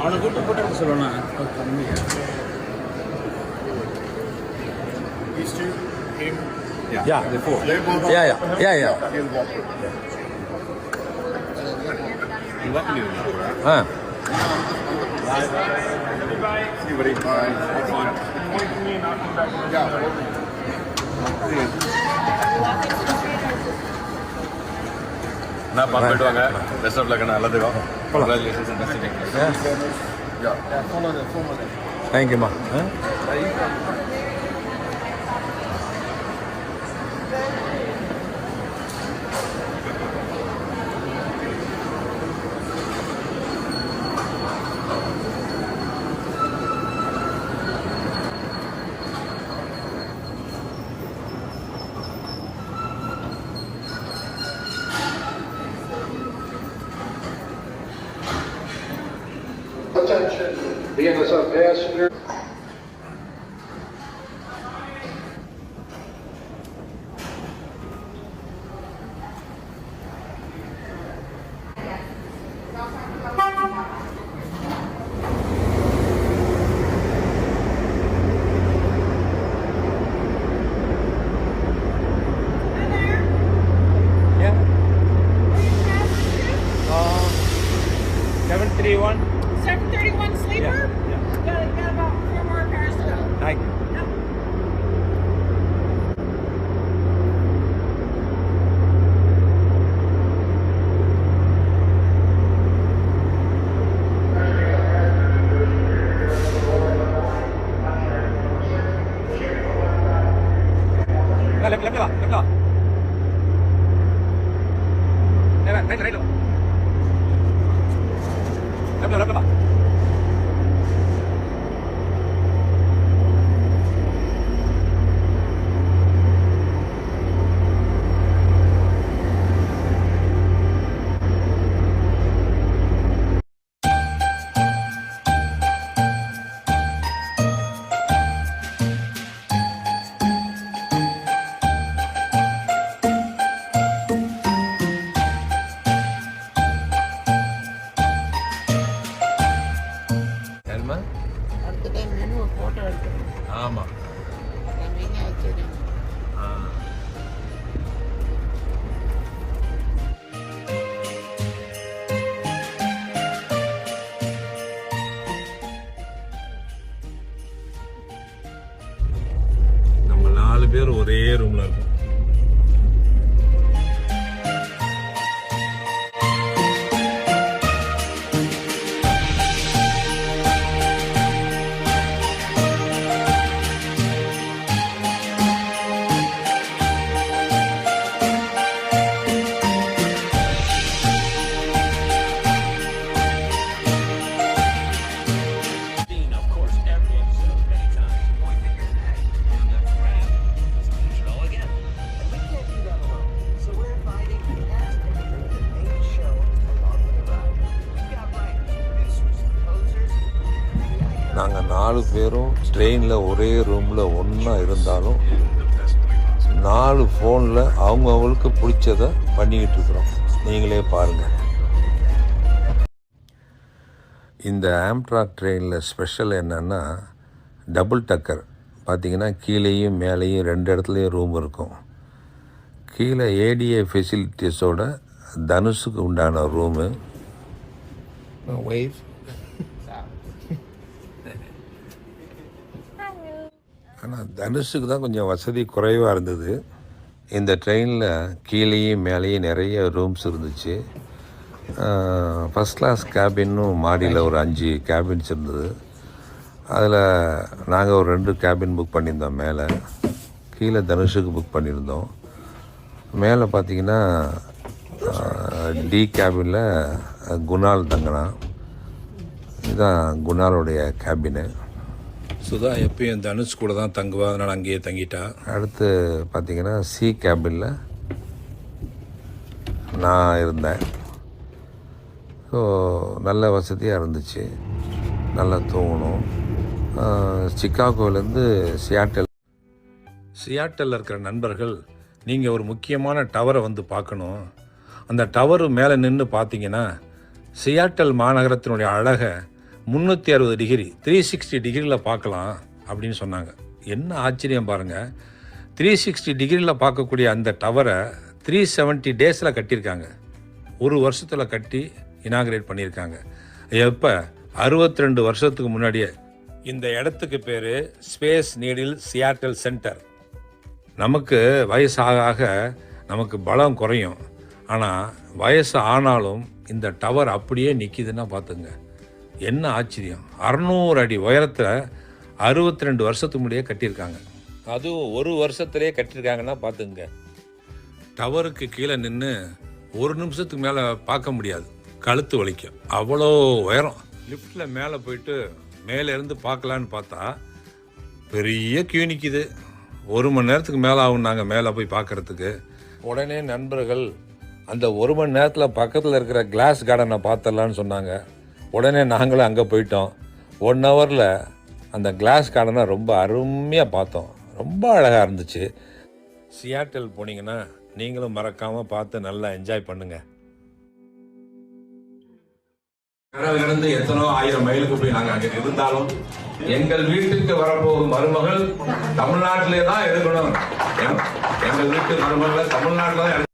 அவனை கூட்டு போட்டு சொல்லணும். These two came. Yeah. They're four. Yeah. You lucky to know, right? Ah. Anybody? நான் பார்த்துட்டு வாங்க. Best of luck. நல்லதுக்கும். Congratulations and best of luck. Yeah. Thank you, ma. Attention, BNSF passenger. Yeah. 731. 731 sleeper? Yeah. Got about 4 more cars to go. Thank you. No. Left. Right. Left. அடுத்த time menu photo எடுக்கணும். ஆமாம். சரி. நம்ம 4 பேர் ஒரே ரூம்ல இருக்கோம். நாங்கள் 4 பேரும் ட்ரெயினில் ஒரே ரூமில் ஒன்றா இருந்தாலும் 4 ஃபோனில் அவங்கவுங்களுக்கு பிடிச்சதை பண்ணிக்கிட்டு இருக்கிறோம். நீங்களே பாருங்கள். இந்த ஆம்ட்ராக் ட்ரெயினில் ஸ்பெஷல் என்னென்னா டபுள் டக்கர் பார்த்திங்கன்னா கீழேயும் மேலேயும் 2 இடத்துலையும் ரூம் இருக்கும். கீழே ஏடிஏ ஃபெசிலிட்டிஸோட தனுஷுக்கு உண்டான ரூமு. Wave. ஆனால் தனுஷுக்கு தான் கொஞ்சம் வசதி குறைவாக இருந்தது. இந்த ட்ரெயினில் கீழேயும் மேலேயும் நிறைய ரூம்ஸ் இருந்துச்சு. ஃபஸ்ட் கிளாஸ் கேபின்னும் மாடியில் ஒரு 5 கேபின்ஸ் இருந்தது. அதில் நாங்கள் ஒரு 2 கேபின் புக் பண்ணியிருந்தோம். மேலே கீழே தனுஷுக்கு புக் பண்ணியிருந்தோம். மேலே பார்த்திங்கன்னா டி கேபினில் குணால் தங்கினா. இதுதான் குணாலுடைய கேபினு. சுதா எப்பயும் தனுஷ் கூட தான் தங்குவா, அதனால் அங்கேயே தங்கிட்டா. அடுத்து பார்த்திங்கன்னா சி கேபினில் நான் இருந்தேன். ஸோ நல்ல வசதியாக இருந்துச்சு, நல்லா தூங்கணும். சிக்காகோவிலேருந்து சியாட்டலில் இருக்கிற நண்பர்கள், நீங்கள் ஒரு முக்கியமான டவரை வந்து பார்க்கணும். அந்த டவரு மேலே நின்று பார்த்தீங்கன்னா சியாட்டல் மாநகரத்தினுடைய அழகை 360 டிகிரி 360 டிகிரியில் பார்க்கலாம் அப்படின்னு சொன்னாங்க. என்ன ஆச்சரியம் பாருங்கள், 360 டிகிரியில் பார்க்கக்கூடிய அந்த டவரை 370 டேஸில் கட்டியிருக்காங்க. ஒரு வருஷத்தில் கட்டி இனாகிரேட் பண்ணியிருக்காங்க. எப்போ? 62 வருஷத்துக்கு முன்னாடியே. இந்த இடத்துக்கு பேர் ஸ்பேஸ் நீடில் சியாட்டல் சென்டர். நமக்கு வயசாக ஆக நமக்கு பலம் குறையும், ஆனால் வயசு ஆனாலும் இந்த டவர் அப்படியே நிற்கிதுன்னா பார்த்துங்க, என்ன ஆச்சரியம். 600 அடி உயரத்தில் 62 வருஷத்துக்கு முன்னாடியே கட்டியிருக்காங்க. அதுவும் ஒரு வருஷத்துலேயே கட்டியிருக்காங்கன்னா பார்த்துங்க. டவருக்கு கீழே நின்று ஒரு நிமிஷத்துக்கு மேலே பார்க்க முடியாது, கழுத்து வலிக்கும், அவ்வளோ உயரம். லிஃப்டில் மேலே போயிட்டு மேலேருந்து பார்க்கலான்னு பார்த்தா பெரிய கியூ நிற்கிது. 1 மணி நேரத்துக்கு மேலே ஆகும் நாங்கள் மேலே போய் பார்க்குறதுக்கு. உடனே நண்பர்கள் அந்த 1 மணி நேரத்தில் பக்கத்தில் இருக்கிற கிளாஸ் கார்டனை பார்த்துடலான்னு சொன்னாங்க. உடனே நாங்களும் அங்கே போயிட்டோம். 1 ஹவரில் அந்த கிளாஸ் கார்டனை ரொம்ப அருமையாக பார்த்தோம். ரொம்ப அழகாக இருந்துச்சு. சியாட்டல் போனீங்கன்னா நீங்களும் மறக்காமல் பார்த்து நல்லா என்ஜாய் பண்ணுங்கள். கடந்து எத்தனோ 1000 மைலுக்கு போய் நாங்கள் அங்கே இருந்தாலும் எங்கள் வீட்டுக்கு வரப்போகும் மருமகள் தமிழ்நாட்டிலே தான் எடுக்கணும். எங்கள் வீட்டு மருமகளை தமிழ்நாட்டில் தான்